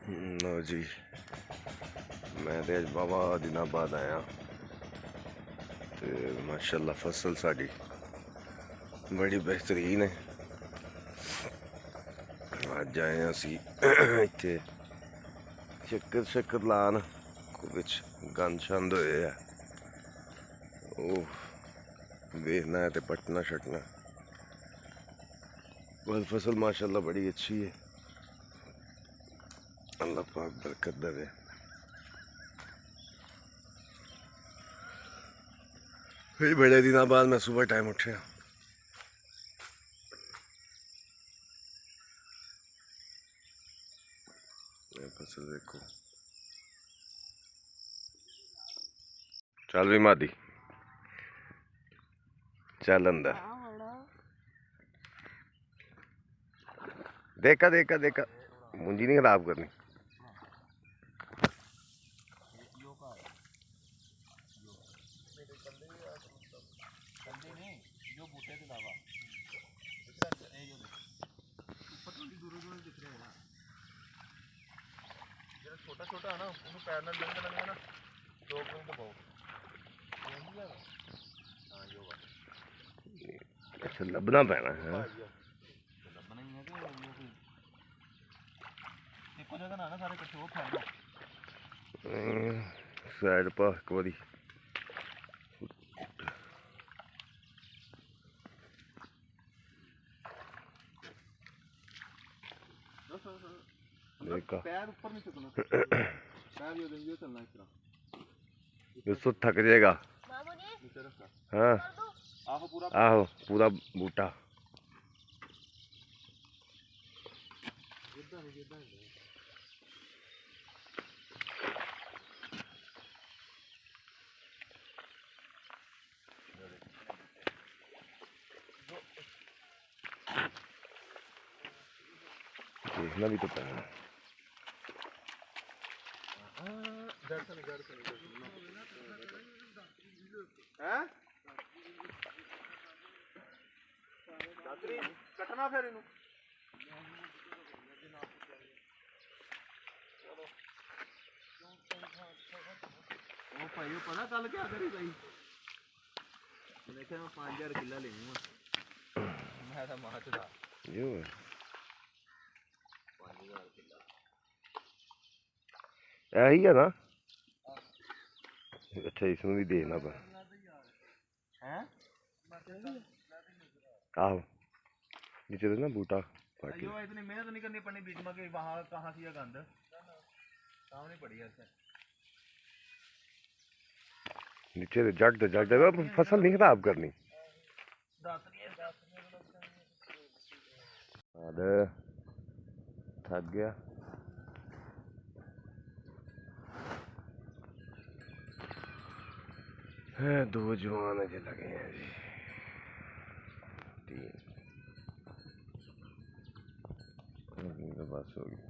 लो जी, मैं तो अज बाबा दिनों बाद आया तो माशाअल्लाह फसल साड़ी बड़ी बेहतरीन है। अज आए असी इत्थे चक्कर शक्कर लान कुछ गंद शंद होए है देखना है तो पटना शटना। बस फसल माशाअल्लाह बड़ी अच्छी है, अल्लाह पाक बरकत दे। फिर बड़े दिनों बाद मैं सुबह टाइम उठा। फसल देखो, चल भी मादी चल अंदर देखा देखा देखा मुंजी नहीं खराब करनी। छोटा छोटा है ना, उन्हें पैर ना लंघ लंघ ना दो मिनट पाओ। अच्छा लभना पैना है, लभना ही है कि एको जगह ना सारे इकट्ठे हो फैलो साइड पर एक बारी देखा पैर ऊपर नहीं चुकना, पैर ये चलना इस तरह। दोस्तों थक जाएगा। हाँ आहो पूरा बूटा देखना भी तो पैना कटना फिर इनू भाई पता कल क्या करी भाई मैं 5000 किला लेनी मैं तो मां चुदा यो 5000 किला यही है ना। अच्छा इसमें भी देखना पा आहो नीचे ना बूटा अयो इतनी मेहनत नहीं करनी पड़नी बीच में कि वहां कहां से गंद सामने पड़ी है। नीचे जट फसल नहीं खराब करनी। थक गया है, दो जवान अजे लगे हैं जी, तीन बस हो गई।